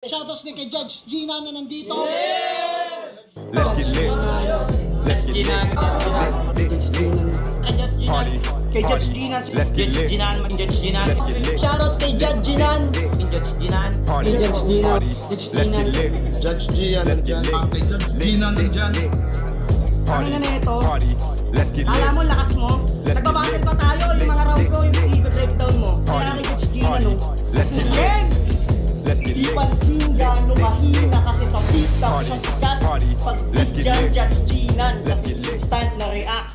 Shoutouts ni kay Judge Gina na nandito. Let's get lit. Let's get lit. Party. Kay Judge Gina. Let's get lit. Let's get lit. Shoutouts kay Judge Gina. Party. Party. Let's get lit. Judge Gian. Let's get lit. Kay Judge Gina nandyan. Party. Ano na ito? Party. Let's get lit. Alam mo, lakas mo. Let's get Nagbabattle lit. pa tayo. Yung mga round ko, yung i-breakdown mo. Party. Kaya kay Judge Gina, Party. no? Let's get lit. Game! Let's get Di lit. pansin gano'ng mahina kasi sa TikTok Party. siya sikat. Party. Pag Let's get dyan, lit. Judge Gina. Let's get lit. Instant na react.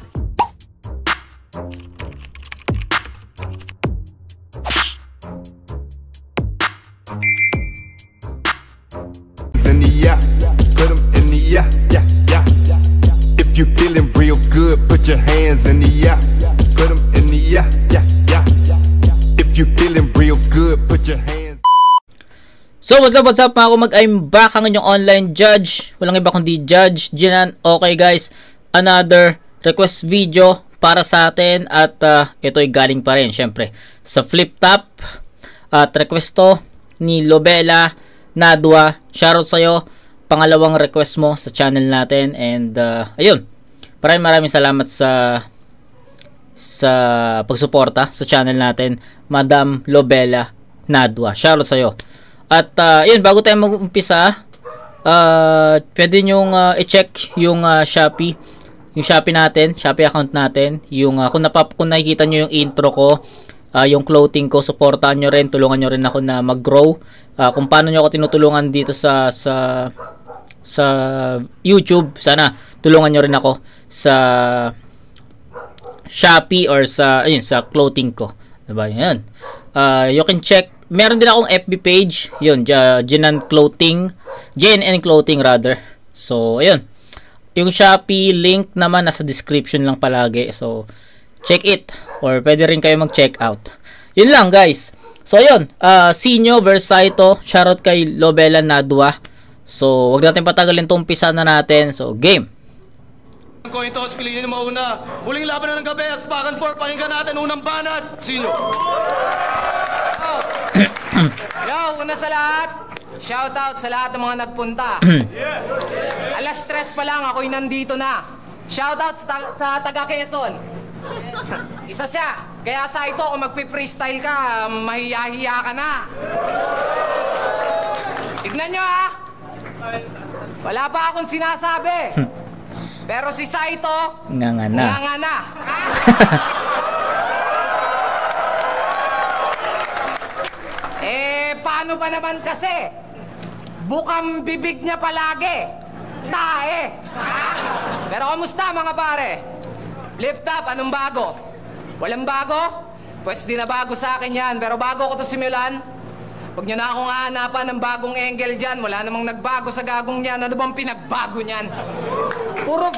In the yeah, put 'em in the yeah, yeah, yeah. If you feeling real good, put your hands in the yeah, put 'em in the yeah, yeah, yeah. If you feeling real good, put your hands. So what's up mga kumag, I'm back, ang inyong online judge. Walang iba kundi Judge Ginan. Okay guys, another request video para sa atin. At ito'y galing pa rin syempre sa Flip Top. At request to ni Lobela Nadwa. Shoutout sa'yo, pangalawang request mo sa channel natin. And ayun, maraming salamat sa pagsuporta sa channel natin, Madam Lobela Nadwa. Shoutout sa'yo. At yun, bago tayo mag-umpisa, pwede nyong i-check yung Shopee, natin, Shopee account natin. Yung kung nakikita nyo yung intro ko, yung clothing ko, supportahan nyo rin, tulungan nyo rin ako na mag-grow. Kung paano nyo ako tinutulungan dito sa YouTube, sana tulungan nyo rin ako sa Shopee or sa clothing ko. Diba? Yan. You can check. Meron din akong FB page. Yun, JNN Clothing rather. So, ayun. Yung Shopee link naman nasa description lang palagi. So, check it. Or pwede rin kayo mag-check out. Yun lang guys. So, ayun. Sinyo Versaito. Shoutout kay Lobela Nadwa. So, wag natin patagalin itong umpisa na natin. So, game. Ang coin toss, piliin yung mauna. Huling laban na ng gabi, as back and forth, pakinggan natin, unang banat. Sino? Yo, una sa lahat, shoutout sa lahat ng mga nagpunta. Alas 3 pa lang, ako'y nandito na. Shoutout sa taga Quezon. Isa siya. Kaya sa ito, kung magpi-freestyle ka, mahiya-hiya ka na. Tignan nyo ha. Wala pa akong sinasabi. Pero si Saito, ngangana. Paano ba naman kasi? Bukang bibig niya palagi. Tae. Pero kamusta mga pare? Flip Top, anong bago? Walang bago? Pwes di na bago sa akin yan. Pero bago ko to simulan, huwag nyo na akong hahanapan ng bagong angle dyan. Wala namang nagbago sa gagong yan. Ano bang pinagbago niyan? Puro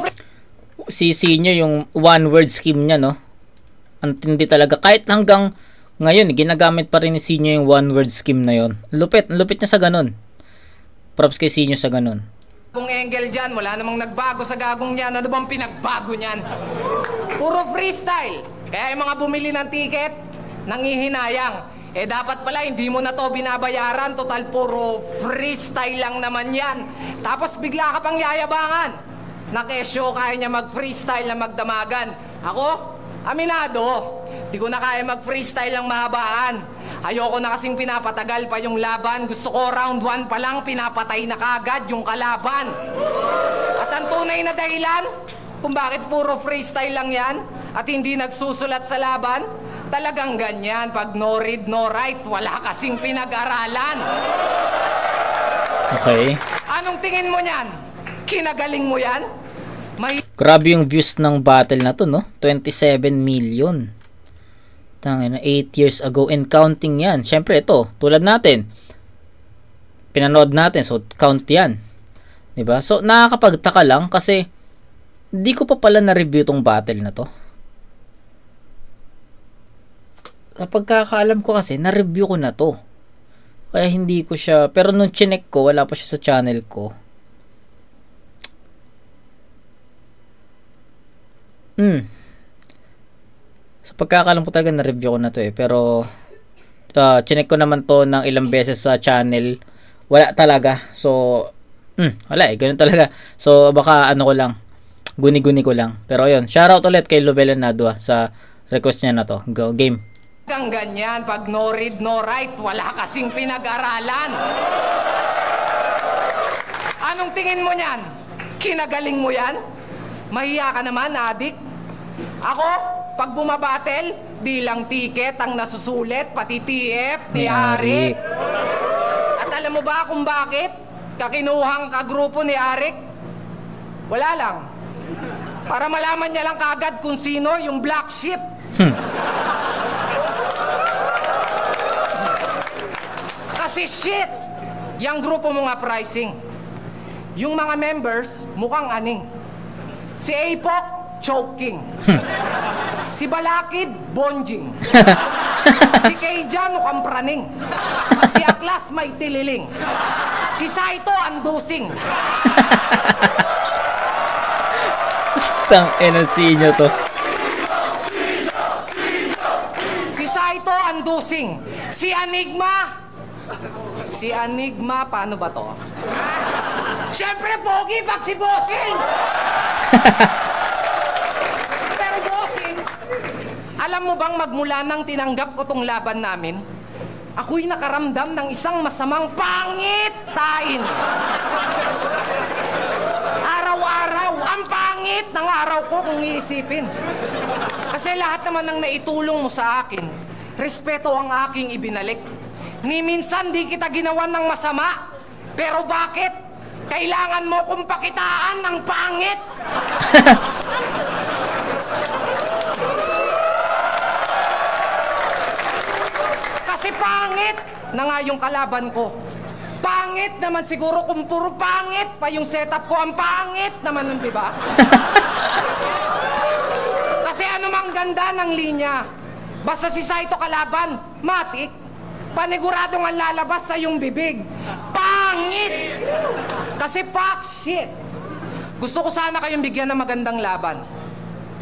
Sinyo yung one word scheme niya, no? Ang tindi talaga. Kahit hanggang ngayon, ginagamit pa rin ni Sinyo yung one word scheme na yon. Lupit niya sa ganun. Props kay Sinyo sa ganun. Kung angle dyan, wala namang nagbago sa gagong yan. Ano bang pinagbago niyan? Puro freestyle. Kaya yung mga bumili ng ticket, nangihinayang. Dapat pala, hindi mo na to binabayaran. Total, puro freestyle lang naman yan. Tapos bigla ka pang yayabangan. Nakesyo, kaya niya mag-freestyle na magdamagan. Ako, aminado, di ko na kaya mag-freestyle lang mahabaan. Ayoko na kasing pinapatagal pa yung laban. Gusto ko round 1 pa lang, pinapatay na kagad yung kalaban. At ang tunay na dahilan, kung bakit puro freestyle lang yan, at hindi nagsusulat sa laban, talagang ganyan. Pag no read, no write, wala kasing pinag-aralan. Okay. Anong tingin mo niyan? Kinagaling mo yan? Grabe yung views ng battle na to, no? 27 million. Tangina, 8 years ago and counting yan. Syempre ito, tulad natin. Pinanood natin, so count yan. 'Di ba? So nakakapagtaka lang kasi hindi ko pa pala na-review tong battle na to. Kapag kakaalam ko kasi, na-review ko na to. Kaya hindi ko siya, pero nung chinek ko, wala pa siya sa channel ko. So pagkakalam ko talaga na-review ko na to pero chinek ko naman to ng ilang beses sa channel wala talaga. So, wala eh, ganun talaga. So, baka ano ko lang, guni-guni ko lang. Pero ayun, shoutout ulit kay Lovella Nadua sa request niya na to. Go, game. Hanggang ganyan, pag no read, no write, wala kasing pinag-aralan. Anong tingin mo niyan? Kinagaling mo yan? Mahiya ka naman, adik. Ako, pag bumabattle, di lang ticket ang nasusulit, pati TF, di Arik. At alam mo ba kung bakit? Kakinuhang kagrupo ni Arik? Wala lang. Para malaman niya lang kagad kung sino yung black sheep. Kasi shit, yung grupo mo nga pricing. Yung mga members, mukhang aning. Si Apok, choking. Si Balakid, bonjing. Si Keija, mukhang praning. Si Aklas, may tililing. Si Saito, andusing. Tang enonsinyo to. Si Saito, andusing. Si Enigma, paano ba to? Siyempre, pogi pag si Bossing! Pero Bossing, alam mo bang magmula nang tinanggap ko tong laban namin, ako'y nakaramdam ng isang masamang pangitain. Araw-araw, ang pangit ng araw ko kung iisipin. Kasi lahat naman ng naitulong mo sa akin, respeto ang aking ibinalik. Ni minsan di kita ginawan ng masama, pero bakit? Kailangan mo kong pakitaan ng pangit. Kasi pangit na nga yung kalaban ko. Pangit naman siguro kung puro pangit pa yung setup ko. Ang pangit naman nun, diba? Kasi ano mang ganda ng linya. Basta si Saito kalaban, matik, paniguradong ang lalabas sa yung bibig. Pangit! Kasi fuck shit. Gusto ko sana kayong bigyan ng magandang laban.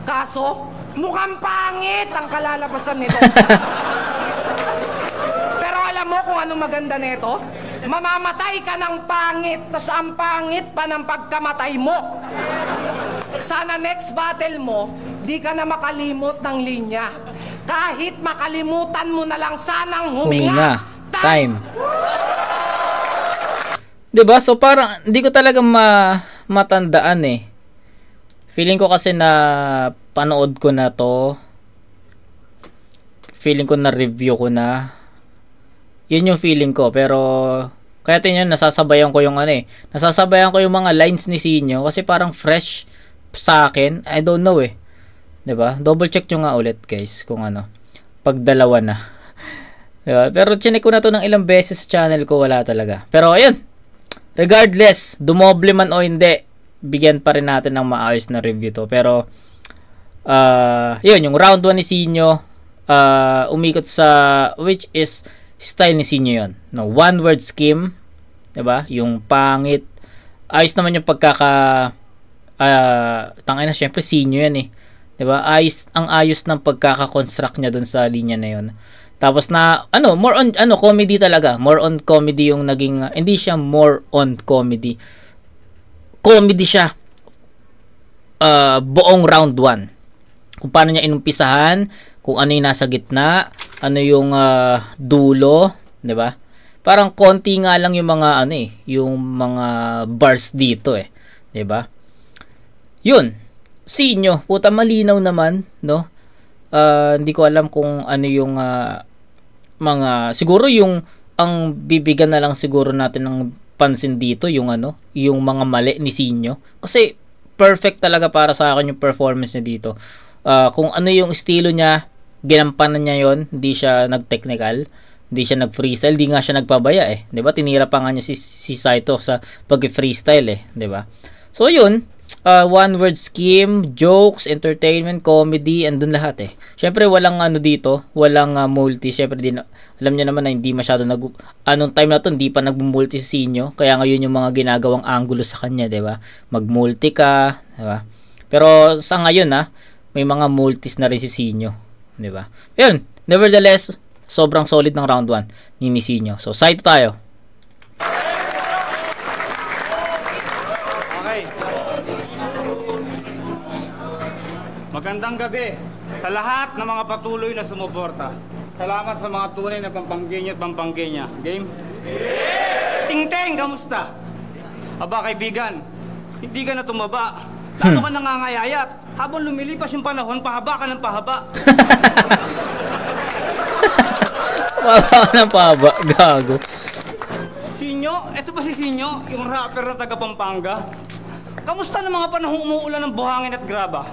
Kaso, mukhang pangit ang kalalabasan nito. Pero alam mo kung anong maganda nito? Mamamatay ka ng pangit, tas ang pangit pa ng pagkamatay mo. Sana next battle mo, di ka na makalimot ng linya. Kahit makalimutan mo na lang sanang huminga. Time. Diba? So parang hindi ko talaga matandaan eh. Feeling ko kasi na panood ko na to. Feeling ko na review ko na. Yun yung feeling ko. Pero kaya tingnan, nasasabayan ko yung nasasabayan ko yung mga lines ni Sinyo kasi parang fresh sa akin. I don't know eh. 'Di ba? Double check nyo nga ulit guys kung pag dalawa na. 'Di ba? Pero chinek ko na to ng ilang beses sa channel ko, wala talaga. Pero ayun. Regardless, dumoble man o hindi, bigyan pa rin natin ng maayos na review to. Pero yun, yung round 1 ni Sinyo, umikot sa which is style ni Sinyo yun. No, one word scheme, 'di ba? Yung pangit. Ayos naman yung tangay na syempre Sinyo yan eh. 'Di ba? Ang ayos ng pagkaka-construct niya doon sa linya na 'yon. Tapos na more on comedy talaga. More on comedy yung naging hindi siya more on comedy. Comedy siya. Buong round 1. Kung paano niya inumpisahan, kung ano yung nasa gitna, ano yung dulo, 'di ba? Parang konti nga lang yung mga yung mga bars dito 'di ba? 'Yun. Sinyo, puta malinaw naman, no? Hindi ko alam kung ano yung siguro yung ang bibigyan na lang siguro natin ng pansin dito yung yung mga mali ni Sinyo. Kasi perfect talaga para sa akin yung performance niya dito. Kung ano yung estilo niya, ginampanan niya yon, hindi siya nag-technical, hindi siya nag-freestyle, hindi nga siya nagpabaya 'di ba? Tinira pa nga niya si Saito sa pag-freestyle 'di ba? So yun, one word scheme, jokes, entertainment, comedy, andun lahat Syempre walang dito, walang multi. Syempre din alam niyo naman na hindi masyado anong time na to hindi pa nagmo-multi si Sinyo, kaya ngayon yung mga ginagawang angulo sa kanya, 'di ba? Mag-multi ka, 'di ba? Pero sa ngayon may mga multis na rin si Sinyo, 'di ba? Ayun, nevertheless, sobrang solid ng round 1 ni Sinyo. So, side tayo. Okay. Magandang gabi sa lahat ng mga patuloy na sumuporta. Salamat sa mga tunay na Pampanggenyo at Pampangkenya. Game? Ting-ting, kamusta? Aba, kaibigan, hindi ka na tumaba. Lalo ka nangangayayat. Habang lumilipas yung panahon, pahaba ka ng pahaba. Pahaba ng pahaba. Gago. Sinyo? Eto ba si Sinyo? Yung rapper na taga Pampanga? Kamusta ng mga panahong umuulan ng buhangin at graba?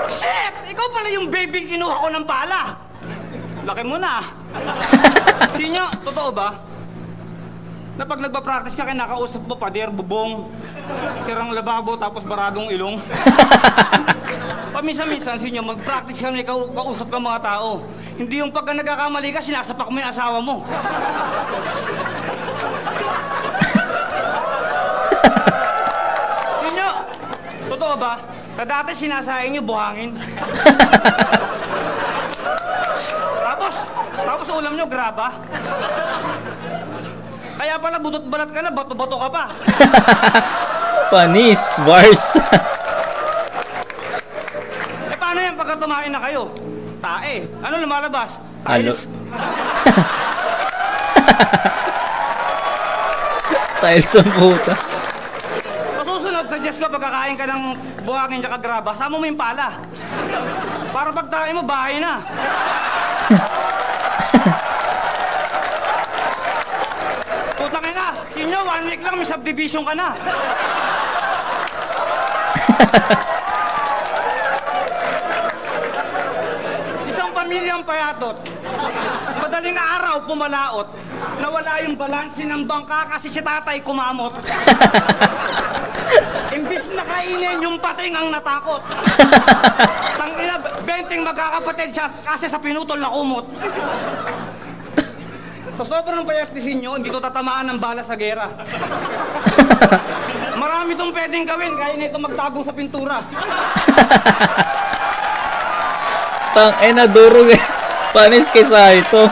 Shit! Ikaw pala yung baby kinuha ko ng pala. Laki mo na. Sinyo, totoo ba? Na pag nagpa-practice ka, kinakausap mo pader, bubong, sirang lababo, tapos baradong ilong? Paminsan-minsan, Sinyo, mag-practice ka na kausap ka mga tao. Hindi yung pagka nagkakamali ka, sinasapak mo yung asawa mo. Sinyo, totoo ba? Na dati sinasayin niyo buhangin. Tapos ulam niyo graba. Kaya pala butot balat ka na, bato-bato ka pa. Panis, bars. Eh paano yan pagka tumain na kayo? Tae. Ano lumalabas? Halo. Tiles. Tiles sa puta. Masusunod, suggest ko pagkakain ka ng buhangin tsaka graba, sama mo yung pala. Para pag tae mo, bahay na. Putang ina, Sinyo, 1 week lang may subdivision ka na. Isang pamilyang payatot. Madaling araw pumalaot. Nawala yung balanse ng bangka kasi si tatay kumamot. Imbis na kainin yung pating ang natakot. Tangina, 20 magkakapatid siya kasi sa pinutol na kumot. Sa sobrang payat ni Sinyo, hindi to tatamaan ng bala sa gera. Marami tong pwedeng gawin, kaya nito magtago sa pintura. Tang durog eh. Panis kaysa ito.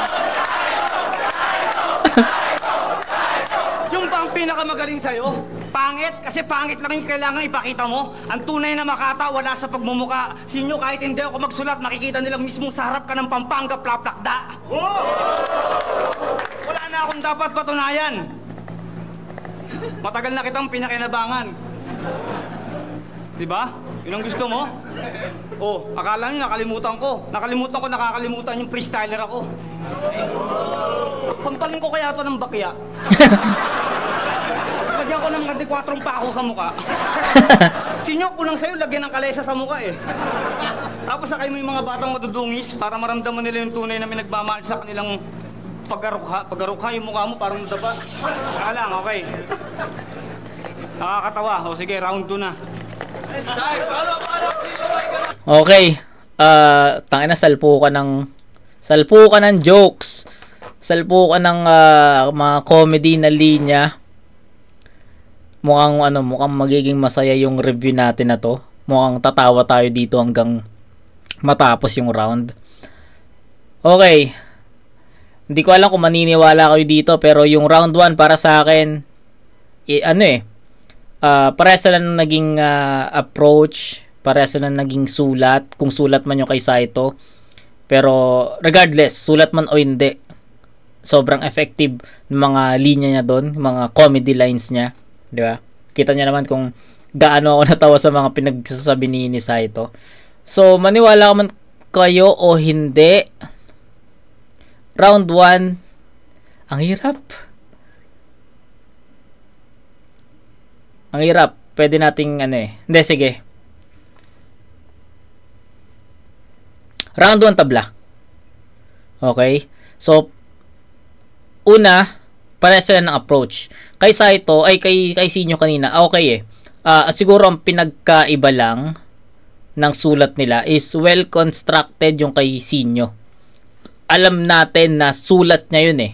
Yung bang pinakamagaling sa'yo, pangit, kasi pangit lang yung kailangan ipakita mo. Ang tunay na makata, wala sa pagmumuka. Sinyo, kahit hindi ako magsulat, makikita nilang mismo sa harap ka ng Pampanga, plaplakda. Wala na akong dapat patunayan. Matagal na kitang pinakinabangan. Diba? Yun ang gusto mo? Oh, akala nyo nakalimutan ko. Nakakalimutan yung freestyler ako. Sampalin ko kaya to ng bakya. Lagyan ko ng 24 pa ako sa muka. Sinyo, kulang sa'yo, lagyan ng kalesa sa muka eh. Tapos sakay mo yung mga batang madudungis para maramdaman nila yung tunay na may nagmamahal sa kanilang paggarukha. Paggarukha yung mukha mo parang daba. Saka lang, okay. Nakakatawa. O sige, round 2 na. Okay. Tangina, salpo ka ng jokes. Salpo ka ng mga comedy na linya. Mukhang magiging masaya yung review natin na to. Mukhang tatawa tayo dito hanggang matapos yung round. Okay. Hindi ko alam kung maniniwala kayo dito, pero yung round 1 para sa akin, parehas na naging approach, parehas na naging sulat, kung sulat man yung kay Saito. Pero regardless, sulat man o hindi, sobrang effective ng mga linya niya doon, mga comedy lines niya, di ba? Kita niyo naman kung gaano ako natawa sa mga pinagsasabi ni Saito. So, maniwala man kayo o hindi, round 1, ang hirap. Ang hirap. Pwede nating Hindi, sige. Round 1 tabla. Okay? So, una, parehas sila ng approach. Kay Saito, kay Sinyo kanina, okay eh. Siguro ang pinagkaiba lang ng sulat nila is well-constructed yung kay Sinyo. Alam natin na sulat niya yun eh.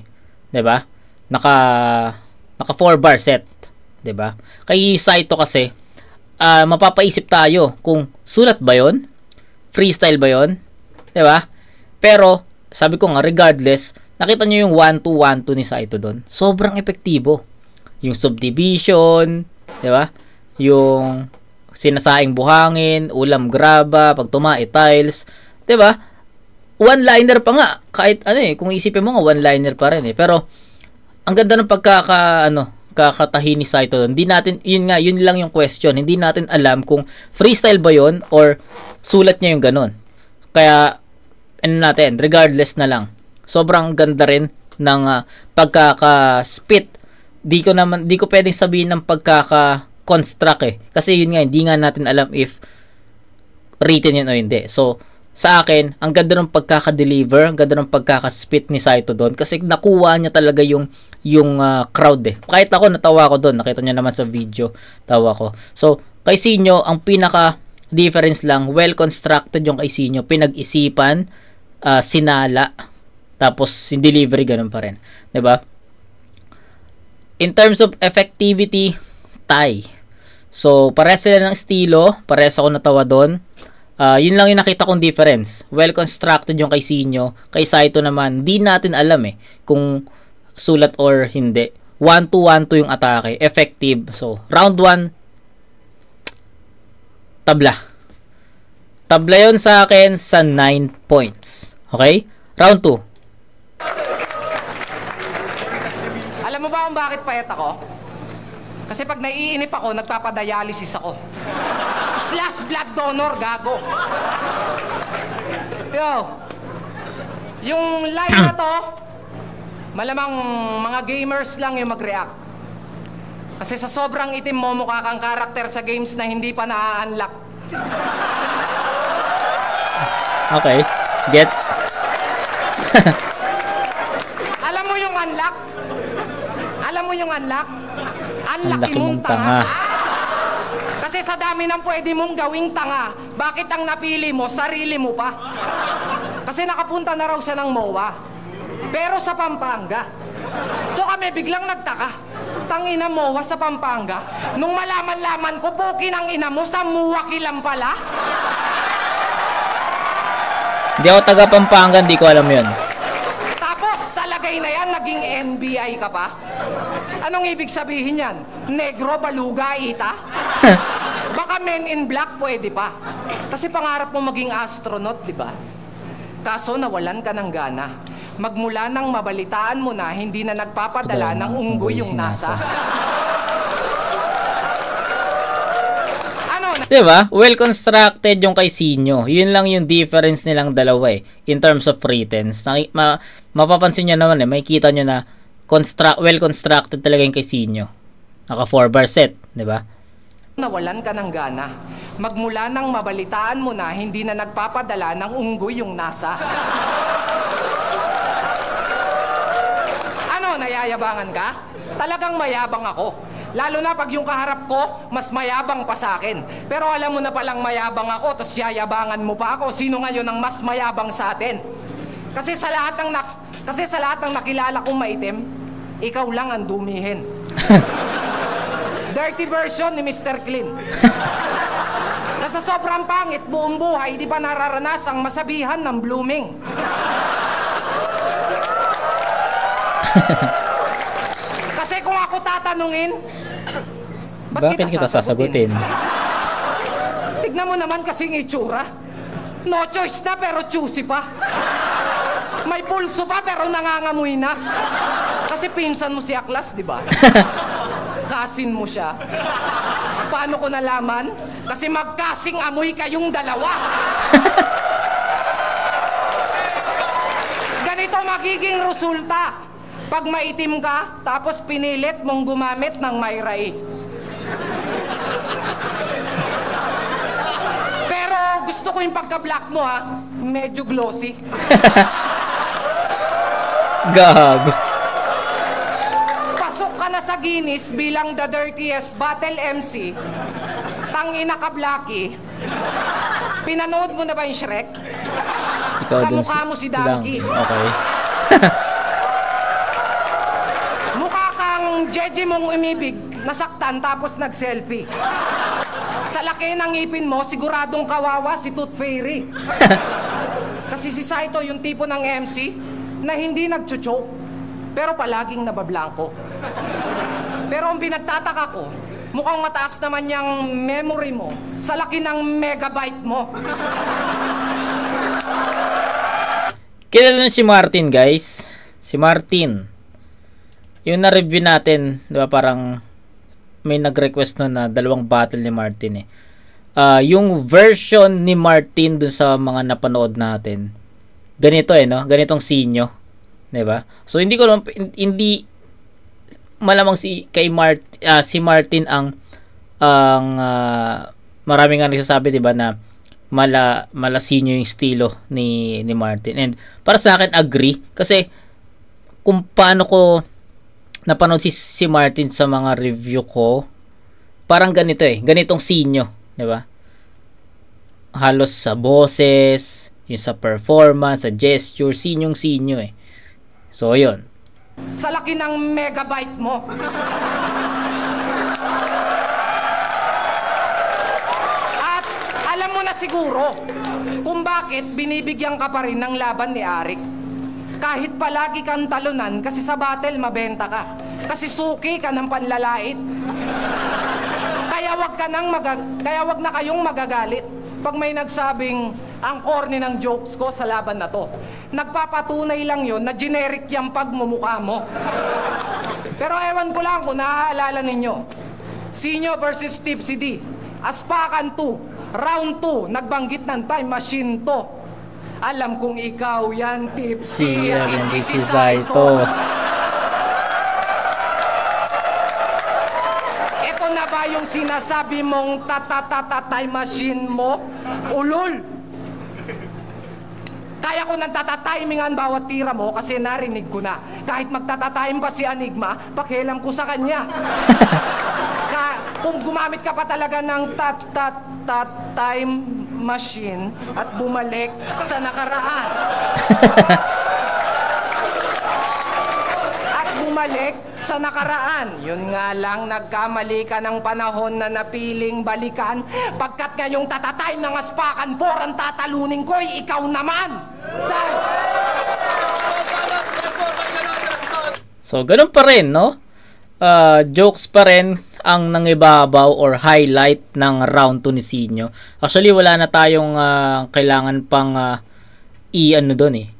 'Di ba? Naka 4-bar set. 'Di ba? Kay Saito kasi, mapapaisip tayo kung sulat ba yun? Freestyle ba yun? 'Di ba? Pero, sabi ko nga, regardless, nakita nyo yung 1-2-1-2 ni Saito doon. Sobrang epektibo. Yung subdivision, di ba? Yung sinasaing buhangin, ulam graba, pag tumae tiles, di ba? One-liner pa nga. Kahit ano kung isipin mo nga, one-liner pa rin Pero, ang ganda ng kakatahi ni Saito doon. Hindi natin, yun lang yung question. Hindi natin alam kung freestyle ba yun or sulat niya yung ganun. Kaya, regardless na lang. Sobrang ganda rin ng pagkaka-spit. Di ko pwedeng sabihin ng pagkaka-construct Kasi yun nga, hindi nga natin alam if written yun o hindi. So, sa akin, ang ganda ng pagkaka-deliver, ang ganda ng pagkaka-spit ni Saito doon kasi nakuha niya talaga yung crowd Kahit ako, natawa ko doon. Nakita niyo naman sa video, tawa ko. So, kay Sinyo, ang pinaka-difference lang, well-constructed yung kay Sinyo. Pinag-isipan, sinala, tapos yung delivery, ganun pa rin. Diba? In terms of effectivity, tie. So, pares sila ng estilo, pares ako natawa doon. Yun lang yung nakita kong difference. Well-constructed yung kay Sinyo. Kay Saito naman, di natin alam kung sulat or hindi. 1-2-1-2 yung atake. Effective. So, round 1, tabla. Tabla yun sa akin sa 9 points. Okay? Round 2. Alam mo ba kung bakit payat ako? Kasi pag naiinip ako, nagpapadialysis ako. / blood donor, gago. Yo, yung line na to, malamang mga gamers lang yung mag-react. Kasi sa sobrang itim mo, mukha kang karakter sa games na hindi pa na-unlock. Okay, gets. Alam mo yung unlock? Alam mo yung unlock? Ang laki mong tanga. Kasi sa dami ng pwede mong gawing tanga, bakit ang napili mo, sarili mo pa? Kasi nakapunta na raw siya ng MOA. Pero sa Pampanga. So kami biglang nagtaka. Tangina MOA sa Pampanga. Nung malaman-laman ko, bukin ang ina mo, sa MUA kilang pala. Hindi ako taga Pampanga, hindi ko alam yun. Tapos sa lagay na yan, naging NBI ka pa? Anong ibig sabihin yan? Negro, baluga, ita? Baka Men in Black pwede pa. Kasi pangarap mo maging astronaut, di ba? Kaso nawalan ka ng gana. Magmula nang mabalitaan mo na hindi na nagpapadala ng unggoy yung NASA. Ano? Diba? Well-constructed yung kay Sinyo. Yun lang yung difference nilang dalawa in terms of pretense. Mapapansin nyo naman makikita nyo na well-constructed talaga yung kay Sinyo. Naka 4-bar set, diba? Nawalan ka ng gana. Magmula nang mabalitaan mo na hindi na nagpapadala ng unggoy yung NASA. Ano, nayayabangan ka? Talagang mayabang ako. Lalo na pag yung kaharap ko, mas mayabang pa sa akin. Pero alam mo na palang mayabang ako, tapos yayabangan mo pa ako. Sino ngayon ang mas mayabang sa atin? Kasi sa lahat ng nakilala kong maitim, ikaw lang ang dumihin. Dirty version ni Mr. Clean. Nasa sobrang pangit, buong buhay, di pa nararanasang masabihan ng blooming. Kasi kung ako tatanungin, bakit kita sasagutin? Tignan mo naman kasing itsura. No choice na pero choosy pa. May pulso pa pero nangangamoy na. Kasi pinsan mo si Aklas, di ba? Kasin mo siya. Paano ko nalaman? Kasi magkasing amoy kayong dalawa. Ganito magiging resulta. Pag maitim ka, tapos pinilit mong gumamit ng Myra-E. Pero gusto ko yung pagka-black mo medyo glossy. Gago. Pasok ka na sa Guinness bilang the dirtiest battle MC. Tangina ka, Blacky. Pinanood mo na ba yung Shrek? Ikaw Kamukha mo si Donkey. Okay. Mukha kang Jeje mong umibig, nasaktan tapos nag-selfie. Sa laki ng ngipin mo, siguradong kawawa si Tooth Fairy. Kasi si Saito yung tipo ng MC, na hindi nagcho-choke, pero palaging nabablangko. Pero ang pinagtataka ko, mukhang mataas naman yung memory mo sa laki ng megabyte mo. Kilala niyo si Martin, guys. Si Martin. Yung na-review natin, di ba, parang may nag-request nun na 2 battle ni Martin eh. Yung version ni Martin dun sa mga napanood natin, ganito eh, no? Ganitong sinyo. Di ba? So, hindi malamang si Martin ang marami nga nagsasabi, di ba, na malasinyo yung estilo ni Martin. And para sa akin, agree. Kasi kung paano ko napanood si Martin sa mga review ko, parang ganito eh. Ganitong sinyo. Di ba? Halos sa boses, yung sa performance, sa gesture, sinyong-sinyo eh. So, yun. Sa laki ng megabyte mo. At alam mo na siguro kung bakit binibigyan ka pa rin ng laban ni Arik. Kahit palagi kang talunan kasi sa battle mabenta ka. Kasi suki ka ng panlalait. Kaya wag na kayong magagalit pag may nagsabing ang corny ng jokes ko sa laban na to. Nagpapatunay lang yon na generic yung pagmumukha mo. Pero ewan ko lang kung naaalala ninyo. Sinyo versus Tipsy D. Aspakan 2. Round 2. Nagbanggit ng time machine to. Alam kong ikaw yan, Tipsy. At hindi si Saito. Ito na ba yung sinasabi mong time machine mo? Ulol! Kaya ko nang tatatimingan bawat tira mo kasi narinig ko na. Kahit magtatatime pa si Enigma, pakialam ko sa kanya. Kung gumamit ka pa talaga ng time machine at bumalik sa nakaraan. Yun nga lang, nagkamali ka ng panahon na napiling balikan. Pagkat ngayong tatatime ng Aspakan 4 ang tatalunin ko'y ikaw naman. So, ganun pa rin, no? Jokes pa rin ang nangibabaw or highlight ng round 2 ni Sinyo. Actually, wala na tayong kailangan pang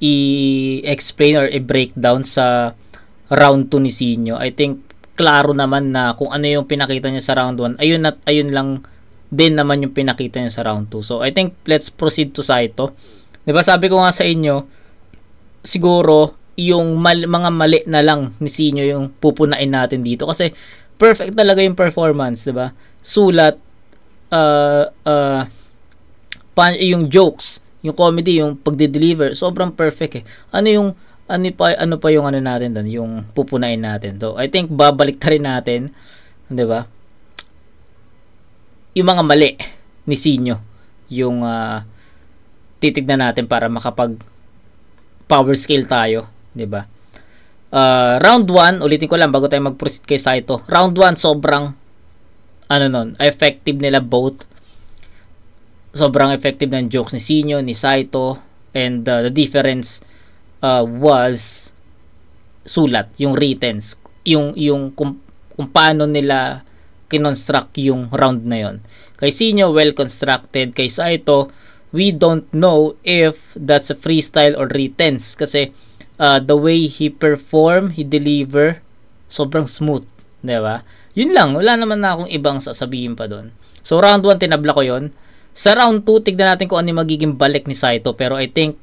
i-explain or i-breakdown sa round 2 ni Sinyo. I think klaro naman na kung ano yung pinakita niya sa round 1, ayun lang din naman yung pinakita niya sa round 2. So, I think let's proceed to Saito. Diba sabi ko nga sa inyo, siguro yung mga mali na lang ni Sinyo yung pupunain natin dito kasi perfect talaga yung performance, diba? Sulat, yung jokes, yung comedy, yung pagde-deliver, sobrang perfect eh. Ano pa yung ano natin doon, yung pupunain natin. So, I think babalik ta rin natin, 'di ba? Yung mga mali ni Sinyo, yung titignan natin para makapag power scale tayo, 'di ba? Round 1, ulitin ko lang bago tayo mag-proceed kay Saito. Round 1 sobrang effective nila both. Sobrang effective ng jokes ni Sinyo, ni Saito, and the difference was sulat, yung writtens, yung kung paano nila kinonstruct yung round na yon. Kay Sinyo, well constructed. Kay Saito, we don't know if that's a freestyle or writtens kasi the way he perform, he deliver, sobrang smooth, diba? Yun lang, wala naman na akong ibang sasabihin pa doon. So round 1 tinabla ko yon. Sa round 2 tignan natin kung ano yung magiging balik ni Saito, pero I think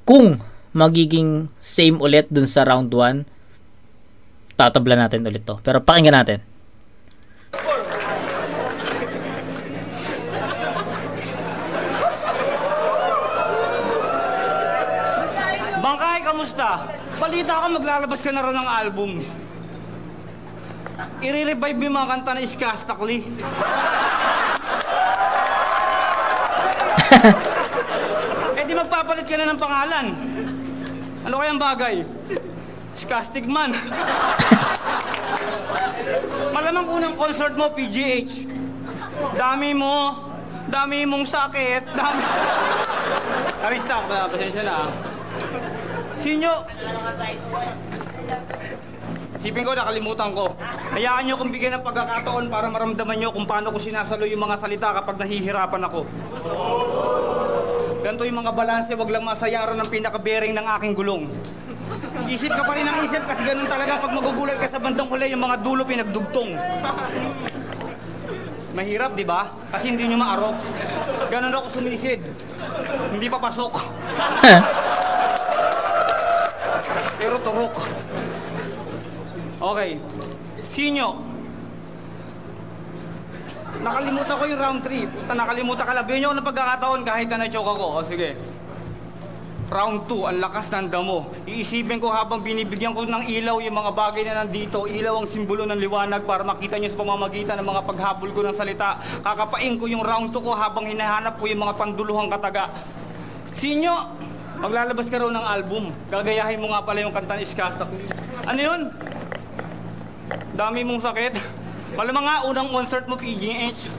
kung magiging same ulit dun sa round 1, tatabla natin ulit to. Pero pakinggan natin. Bangkay, kamusta? Balita ka maglalabas ka na rin ng album. I-revive yung mga kanta na Iskastakli. Eh di magpapalit ka na ng pangalan. Ano kayang bagay? Skastic man. Malamang unang concert mo, PGH. Dami mong sakit. Arista, pasensya na. Sinyo! Isipin ko, nakalimutan ko. Hayaan nyo kung bigyan ng pagkakataon para maramdaman nyo kung paano ko sinasalo yung mga salita kapag nahihirapan ako. Ganito yung mga balanse, wag lang masayaran ng pinaka-bearing ng aking gulong. Isip ka pa rin ang isip kasi ganun talaga pag magugulat ka sa bandang huli yung mga dulo pinagdugtong. Mahirap, di ba? Kasi hindi nyo maarok. Ganun ako sumisid. Hindi papasok. Pero turok. Okay. Sinyo. Nakalimutan ko yung round 3. Nakalimutan ka lang. Bigyan nyo ako ng pagkakataon kahit na na-choke ako. O sige. Round 2, ang lakas ng damo. Iisipin ko habang binibigyan ko ng ilaw yung mga bagay na nandito. Ilaw ang simbolo ng liwanag para makita nyo sa pamamagitan ng mga paghabol ko ng salita. Kakapain ko yung round 2 ko habang hinahanap ko yung mga panduluhang kataga. Sinyo, maglalabas ka raw ng album. Gagayahin mo nga pala yung kanta ni Skasta. Ano yun? Dami mong sakit. Malamang nga, unang concert mo, PGH.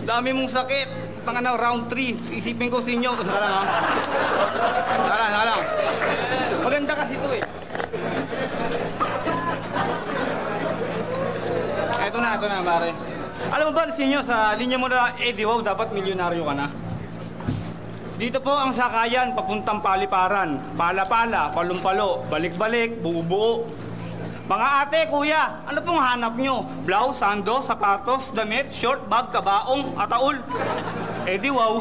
Dami mong sakit. Panganaw, round 3. Isipin ko sinyo. Saka lang. Maganda kasi ito eh. Ito na, pare. Alam mo ba, sinyo, sa linya mo na, di wow, dapat milyonaryo ka na. Dito po ang sakayan, papuntang paliparan. Pala-pala, palumpalo, balik-balik, buo-buo. Mga ate, kuya, ano pong hanap nyo? Blouse, sando, sapatos, damit, short, bag, kabaong, ataul. Di wow.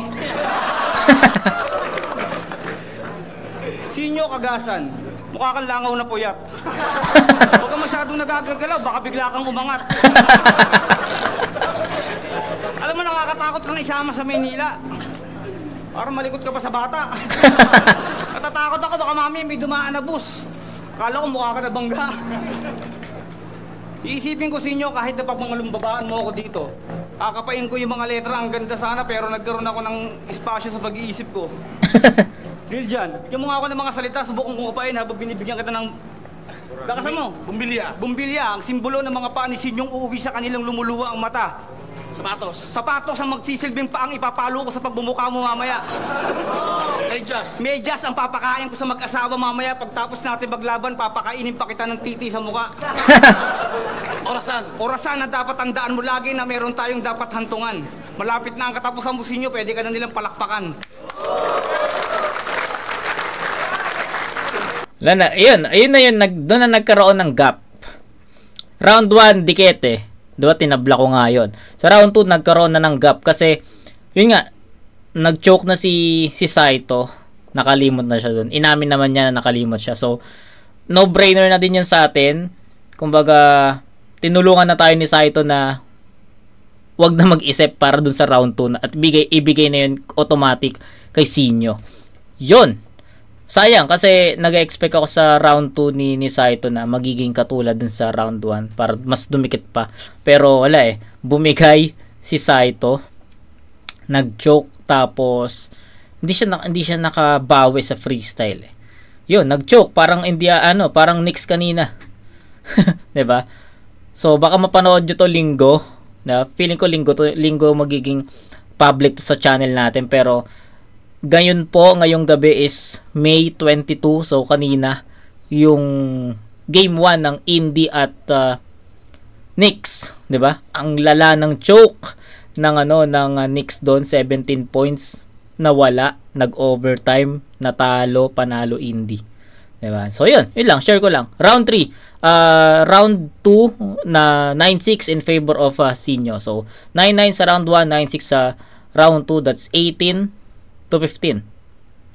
Sinyo, kagasan. Mukha kang langaw na puyat. Huwag ka masyadong nagagagalaw, baka bigla kang umangat. Alam mo, nakakatakot kang isama sa Maynila. Parang malikot ka pa sa bata. Natatakot ako, baka mami may dumaan na bus. Akala ko mukha ka na bangga. Iisipin ko sinyo kahit na pagmangalumbabaan mo ako dito. Kakapain ko yung mga letra, ang ganda sana pero nagkaroon ako ng espasyo sa pag-iisip ko. Dahil dyan, yung mga ako ng mga salita, subukan kong upain habang binibigyan kita ng... Lakasan mo! Bumbilya. Bumbilya, ang simbolo ng mga paanisin yung uuwi sa kanilang lumuluwa ang mata. Sapatos. Sapatos ang magsisilbing paang ipapalo ko sa pagbumuka mo mamaya. Medyas. Medyas ang papakain ko sa mag-asawa mamaya. Pagtapos natin maglaban, papakainin pa kita ng titi sa muka. Orasan. Orasan na dapat tandaan mo lagi na meron tayong dapat hantungan. Malapit na ang katapusan mo sinyo, pwede ka na nilang palakpakan. Lana, ayun na yun, doon na nagkaroon ng gap. Round 1, dikete. Diba, tinabla ko nga yun. Sa round 2, nagkaroon na ng gap kasi, yun nga, nag-choke na si Saito. Nakalimot na siya doon. Inamin naman niya na nakalimot siya. So, no-brainer na din yun sa atin. Kumbaga, tinulungan na tayo ni Saito na wag na mag-isip para dun sa round 2 at ibigay na yun automatic kay Sinyo. Yun. Sayang kasi nag-expect ako sa round 2 ni Saito na magiging katulad dun sa round 1 para mas dumikit pa. Pero wala eh. Bumigay si Saito. Nag-choke tapos hindi siya nakabawi sa freestyle eh. Yun, nag-choke parang parang Knicks kanina. 'Di ba? So baka mapanood nyo to linggo. Na feeling ko linggo magiging public to sa channel natin pero gayon po, ngayong gabi is May 22. So, kanina, yung Game 1 ng Indy at Knicks. 'Di ba? Ang lala ng choke ng Knicks doon. 17 points. Nawala. Nag-overtime. Natalo. Panalo Indy. 'Di ba? So, yun lang. Share ko lang. Round 3. Round 2 na 9-6 in favor of Sinyo. So, 9-9 sa round 1. 9-6 sa round 2. That's 18 to 15.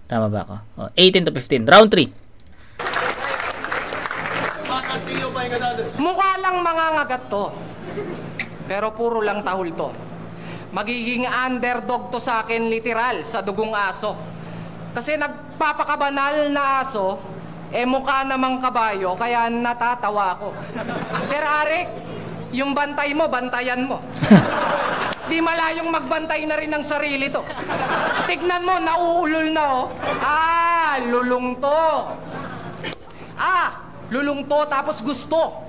Tama ba ako? 18 to 15. Round 3. Mukha lang mangangagat to. Pero puro lang tahol to. Magiging underdog to sa akin literal sa dugong aso. Kasi nagpapakabanal na aso, mukha namang kabayo, kaya natatawa ako. Sir Arik, yung bantay mo, bantayan mo. Di malayong magbantay na rin ng sarili to. Tignan mo, nauulol na oh. Lulong to. Lulong to tapos gusto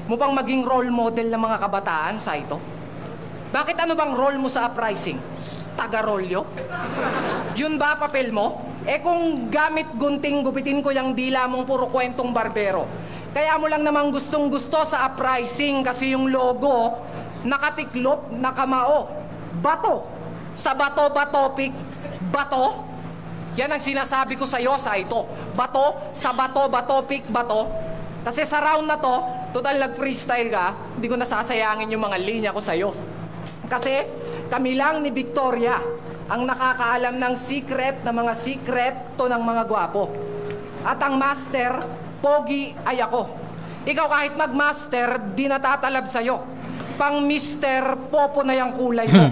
mo pang maging role model ng mga kabataan, Saito? Bakit ano bang role mo sa uprising? Taga-rolyo? Yun ba papel mo? Eh kung gamit gunting gupitin ko yung dila mong puro kwentong barbero. Kaya mo lang namang gustong gusto sa uprising kasi yung logo nakatiklop, nakamao. Bato. Sa bato, batopic, bato. Yan ang sinasabi ko sa'yo sa ito. Bato, sa bato, batopic, bato. Kasi sa round na to, total nag-freestyle ka, hindi ko nasasayangin yung mga linya ko sa'yo. Kasi kami lang ni Victoria ang nakakaalam ng secret na mga secret to ng mga gwapo. At ang master, pogi ay ako. Ikaw kahit mag-master, di natatalab sa'yo. Pang Mr. Popo na yung kulay mo.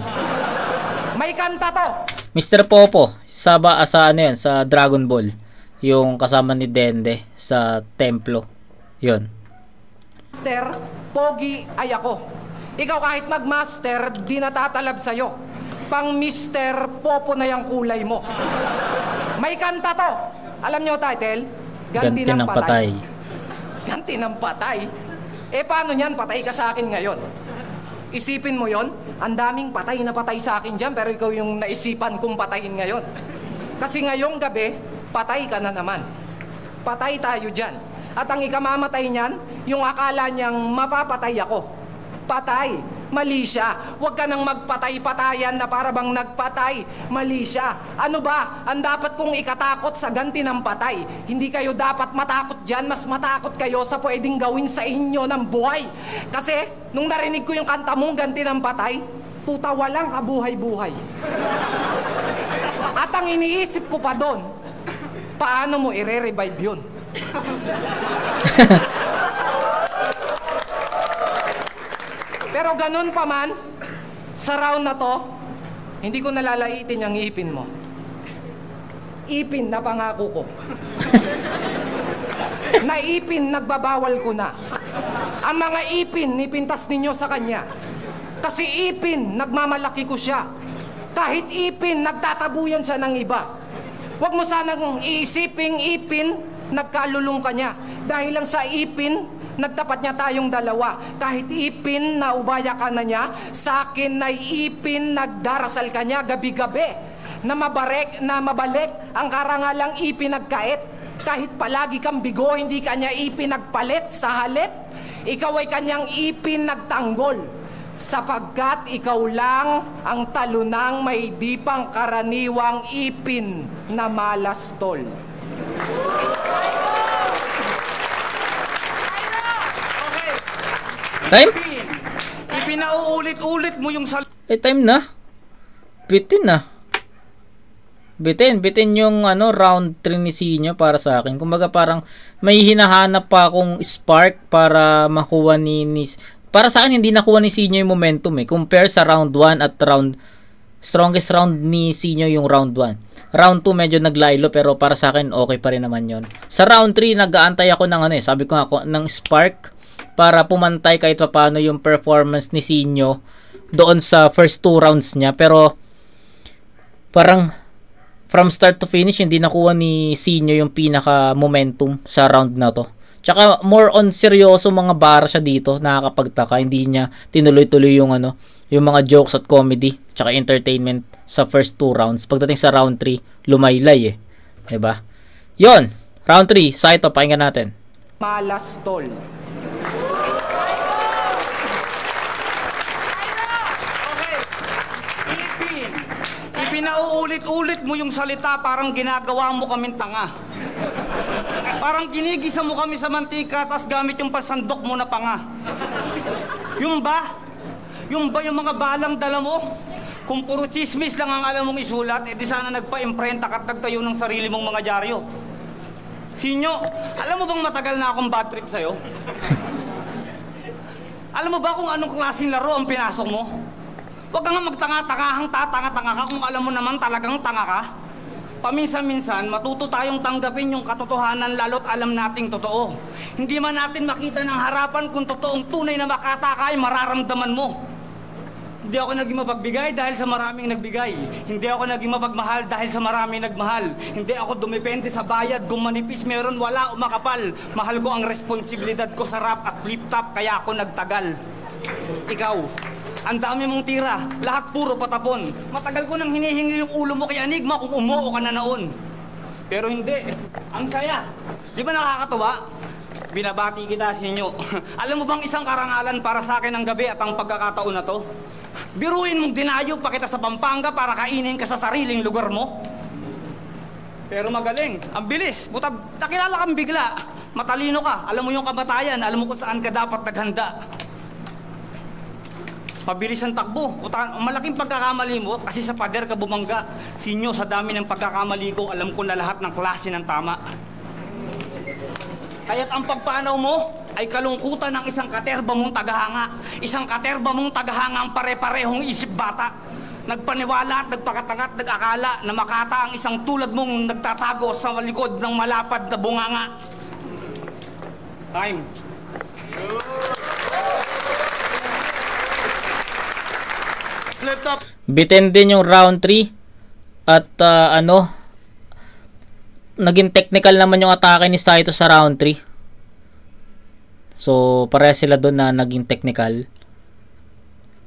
May kanta to. Mr. Popo, sa ano yan, sa Dragon Ball. Yung kasama ni Dende sa templo. Yun. Master, pogi ay ako. Ikaw kahit mag-master, di natatalab sa'yo. Pang Mr. Popo na yung kulay mo. May kanta to. Alam nyo title? Ganti ng patay. Ganti ng patay? Eh paano yan? Patay ka sa akin ngayon. Isipin mo yon, ang daming patay na patay sa akin dyan, pero ikaw yung naisipan kong patayin ngayon. Kasi ngayong gabi, patay ka na naman. Patay tayo dyan. At ang ikamamatay niyan, yung akala niyang mapapatay ako. Patay. Mali siya. Huwag ka nang magpatay-patayan na para bang nagpatay. Mali siya. Ano ba? Ang dapat kong ikatakot sa ganti ng patay. Hindi kayo dapat matakot dyan. Mas matakot kayo sa pwedeng gawin sa inyo ng buhay. Kasi, nung narinig ko yung kanta mong ganti ng patay, puta walang kabuhay-buhay. At ang iniisip ko pa doon, paano mo i-revive yun? Pero ganun pa man, sa round na to, hindi ko nalalaitin yung ipin mo. Ipin na pangako ko. Na ipin, nagbabawal ko na. Ang mga ipin, nipintas ninyo sa kanya. Kasi ipin, nagmamalaki ko siya. Kahit ipin, nagtatabuyan siya ng iba. Huwag mo sanang iisiping ipin, nagkalulong ka niya. Dahil lang sa ipin, nagtapat niya tayong dalawa. Kahit ipin na ubaya ka na niya, sa akin na ipin nagdarasal ka niya gabi-gabi. Na mabalik ang karangalang ipin nagkait. Kahit palagi kang bigo, hindi kanya ipin nagpalit sa halip. Ikaw ay kanyang ipin nagtanggol. Sapagkat ikaw lang ang talunang may di pang karaniwang ipin na malastol. Time? Ipinauulit-ulit mo yung time na. Bitin na. Bitin yung round 3 ni Sinyo para sa akin. Kumbaga parang may hinahanap pa akong spark para makuha ni para sa akin hindi nakuha ni Sinyo yung momentum eh. Compare sa round 1 at strongest round ni Sinyo yung round 1. Round 2 medyo naglaylo pero para sa akin okay pa rin naman yon. Sa round 3 nag-aantay ako ng sabi ko nga ng spark para pumantay kahit paano yung performance ni Sinyo doon sa first 2 rounds niya. Pero parang from start to finish hindi nakuha ni Sinyo yung pinaka momentum sa round na to. Tsaka more on seryoso mga bara siya dito, nakakapagtaka. Hindi niya tinuloy-tuloy yung yung mga jokes at comedy tsaka entertainment sa first 2 rounds. Pagdating sa round 3 lumaylay eh, 'di ba? Yon, round 3 sa ito pakinggan natin. Malastol. Pinauulit-ulit mo yung salita, parang ginagawa mo kaming tanga. Parang ginigisa mo kami sa mantika, tas gamit yung pasandok mo na panga. Yung ba? Yung mga balang dala mo? Kung puro chismis lang ang alam mong isulat, edi sana nagpa-imprenta at nagtayo ng sarili mong mga dyaryo. Sinyo, alam mo bang matagal na akong bad trip sa'yo? Alam mo ba kung anong klaseng laro ang pinasok mo? Huwag ka nga magtanga-tangahang tatanga-tanga ka kung alam mo naman talagang tanga ka. Paminsan-minsan, matuto tayong tanggapin yung katotohanan lalo't alam nating totoo. Hindi man natin makita ng harapan kung totoong tunay na makataka ay mararamdaman mo. Hindi ako naging mapagbigay dahil sa maraming nagbigay. Hindi ako naging mapagmahal dahil sa maraming nagmahal. Hindi ako dumepende sa bayad. Kung manipis meron, wala o makapal. Mahal ko ang responsibilidad ko sa rap at flip-top, kaya ako nagtagal. Ikaw, ang dami mong tira, lahat puro patapon. Matagal ko nang hinihingi yung ulo mo kay Enigma kung umuo ka na noon. Pero hindi. Ang saya. Di ba nakakatuwa? Binabati kita sa inyo. Alam mo bang isang karangalan para sa akin ang gabi at ang pagkakataon na to? Biruin mong dinayo pa kita sa Pampanga para kainin ka sa sariling lugar mo. Pero magaling. Ang bilis. Buta, nakilala kang bigla. Matalino ka. Alam mo yung kamatayan. Alam mo kung saan ka dapat naghanda. Mabilis ang takbo. Ang malaking pagkakamali mo kasi sa pader ka bumangga. Sinyo, sa dami ng pagkakamali ko, alam ko na lahat ng klase ng tama. Kaya't ang pagpanaw mo ay kalungkutan ng isang katerba mong tagahanga. Isang katerba mong tagahanga ang pare-parehong isip bata. Nagpaniwala at nagpakatangat, nag-akala na makata ang isang tulad mong nagtatago sa likod ng malapad na bunganga. Time. Flip top. Bitin din yung round 3 at naging technical naman yung atake ni Saito sa round 3. So, pareha sila doon na naging technical.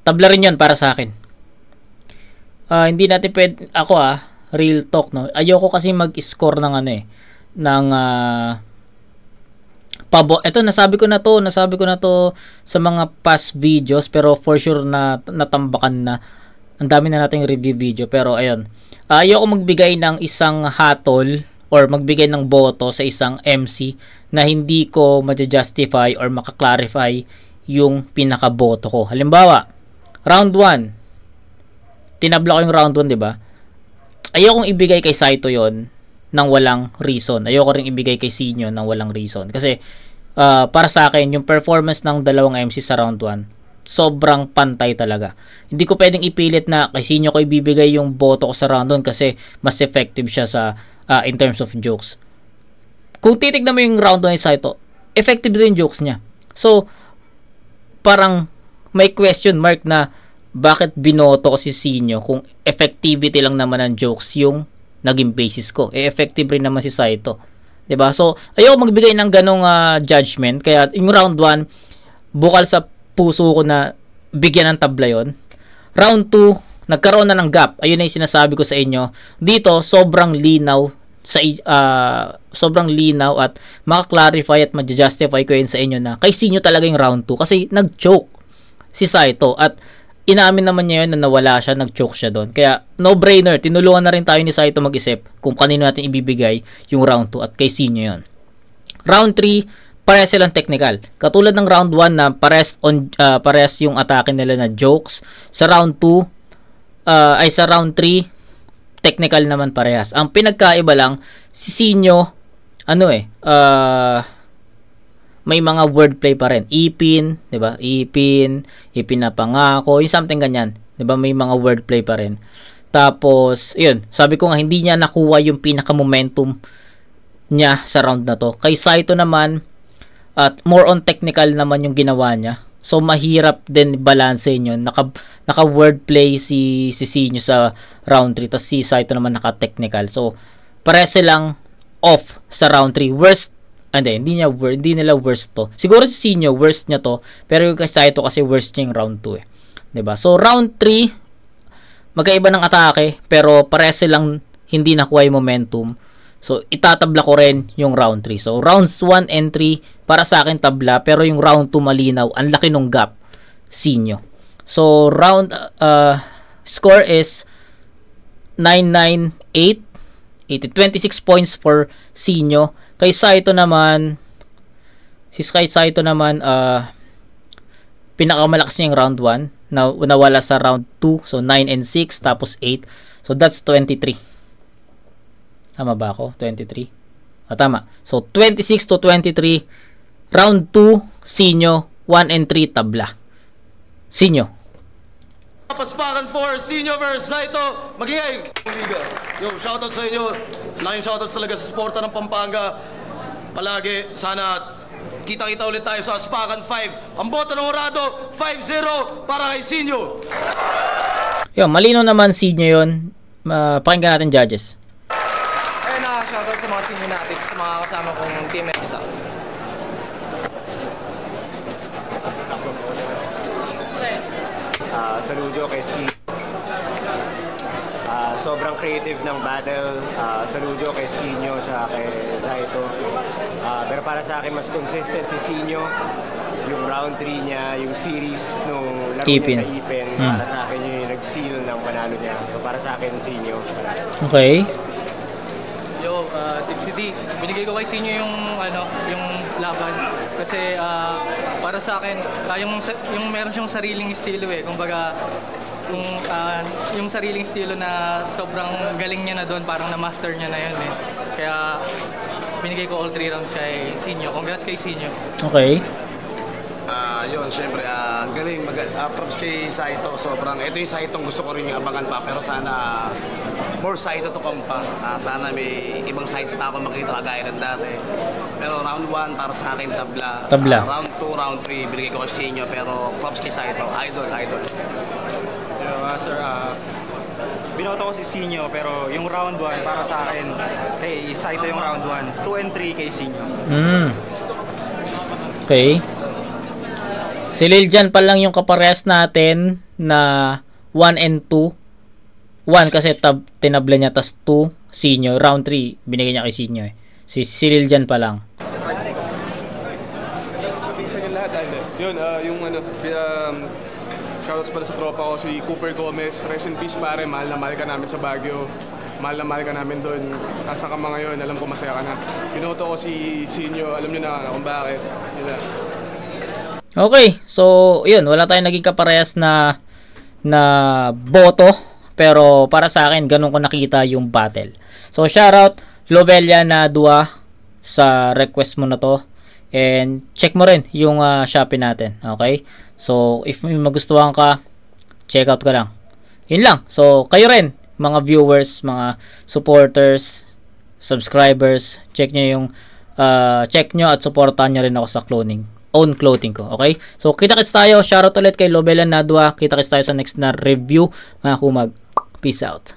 Tabla rin yun para sa akin. Hindi natin pwede, real talk, no? Ayoko kasi mag-score ng eto, nasabi ko na to sa mga past videos, pero for sure na natambakan na. Ang dami na nating review video, pero ayun. Ayoko magbigay ng isang hatol or magbigay ng boto sa isang MC na hindi ko ma-justify or maka-clarify yung pinaka-boto ko. Halimbawa, round 1. Tinabla ko yung round 1, 'di ba? Ayokong ibigay kay Saito 'yon nang walang reason. Ayoko ring ibigay kay Sinyo nang walang reason. Kasi para sa akin, yung performance ng dalawang MC sa round 1, sobrang pantay talaga. Hindi ko pwedeng ipilit na kay Sinyo ko ibibigay yung boto ko sa round 1 kasi mas effective siya sa in terms of jokes. Kung titignan mo yung round 1 ni Saito, effective din yung jokes niya. So, parang may question mark na bakit binoto ko si Sinyo kung effectivity lang naman ng jokes yung naging basis ko. Effective rin naman si Saito. 'Di ba? So, ayoko magbigay ng ganong judgment. Kaya yung round 1, bukal sa puso ko na bigyan ng tabla yon. Round 2, nagkaroon na ng gap. Ayun na yung sinasabi ko sa inyo. Dito, sobrang linaw at maka-clarify at ma-justify ko yun sa inyo na kay Sinyo talaga yung round 2 kasi nag-choke si Saito at inamin naman niya yun na nawala siya, nag-choke siya doon. Kaya no-brainer, tinulungan na rin tayo ni Saito mag-isip kung kanino natin ibibigay yung round 2 at kay Sinyo yun. Round 3, parehas silang technical. Katulad ng round 1 na parehas yung atake nila na jokes. Sa round 2, sa round 3, technical naman parehas. Ang pinagkaiba lang, si Sinyo, may mga wordplay pa rin. Ipin, 'di ba? Ipin na pangako, yung something ganyan. 'Di ba? May mga wordplay pa rin. Tapos, yun, sabi ko nga hindi niya nakuha yung pinaka-momentum niya sa round na to. Kay Saito naman, at more on technical naman yung ginawa niya. So, mahirap din balansehin yun. Naka-wordplay si Sinyo sa round 3, tapos si Saito naman naka-technical. So, pares silang off sa round 3. Worst, hindi nila worst to. Siguro si Sinyo, worst niya to. Pero yung kay Saito kasi worst niya yung round 2 eh. 'Di ba? So, round 3, magkaiba ng atake, pero pares silang hindi nakuha yung momentum. So, itatabla ko rin yung round 3. So, rounds 1 and 3, para sa akin tabla, pero yung round 2 malinaw. Ang laki nung gap, Sinyo. So, score is 998. 26 points for Sinyo. Kay Saito naman, pinakamalakas niya yung round 1. Nawala sa round 2. So, 9 and 6, tapos 8. So, that's 23. Tama ba ako? 23? Tama. So, 26 to 23. Round 2, Sinyo. 1 and 3, tabla. Sinyo. Paspakan for Sinyo versus Saito. Magingay. Yung shoutout sa inyo. Laking shoutout talaga sa suporta ng Pampanga. Palagi, sana kita-kita ulit tayo sa Aspakan 5. Ang boto ng Orado, 5-0 para kay Sinyo. Yo, malino naman Sinyo yun. Pakinggan natin judges. Shoutout sa mga Sinyo natin, sa mga kasama kong teammate sa saludo kay Sinyo. sobrang creative ng battle. Saludo kay Sinyo at kay Zaito. Pero para sa akin, mas consistent si Sinyo. Yung round 3 niya, yung series nung laro niya sa Ipin, para sa akin yung nag-seal ng panalo niya. So para sa akin, Sinyo. Okay. Yo, Tipsy D, binigay ko kay Sinyo yung yung laban kasi para sa akin, yung meron siyang sariling estilo kumbaga yung sariling estilo na sobrang galing niya na doon, parang na-master niya na yun Kaya binigay ko all 3 rounds kay Sinyo. Congrats kay Sinyo. Okay. Yun, syempre, ang galing. Props kay Saito. Ito yung Saito gusto ko rin yung abangan pa. Pero sana, more Saito to come pa. Sana may ibang Saito na ako makita kagaya ng dati. Pero round 1, para sa akin, tabla. Round 2, round 3, binigay ko kay Sinyo. Pero props kay Saito. Idol. Sir, binoto ko si Sinyo, pero yung round 1 para sa akin, kay Saito yung round 1. 2 and 3 kay Sinyo. Okay. Si Liljan pa lang yung kaparehas natin na 1 and 2. 1 kasi tinabla niya, tas 2 Sinyo. Round 3 binigay niya kay Sinyo Si Liljan pa lang. Yun, yung Carlos pala sa tropa ko, si Cooper Gomez. Rest in peace pare, mahal na mahal ka namin sa Baguio. Mahal na mahal ka namin doon. Nasa ka mga ngayon, alam ko masaya ka na. Binoto ko si Sinyo, alam nyo na kung bakit. Yun na. Okay, so yun, wala tayong naging kaparehas na boto, pero para sa akin ganun ko nakita yung battle. So shoutout Lobelia na Dua sa request mo na to, and check mo rin yung Shopee natin. Okay, so if may magustuhan ka, check out ka lang. Yun lang. So kayo rin, mga viewers, mga supporters, subscribers, check nyo at supportahan nyo rin ako sa own clothing ko. Okay? So, kita-kits tayo. Shoutout ulit kay Lobelan Nadwa. Kita-kits tayo sa next na review. Mga kumag. Peace out.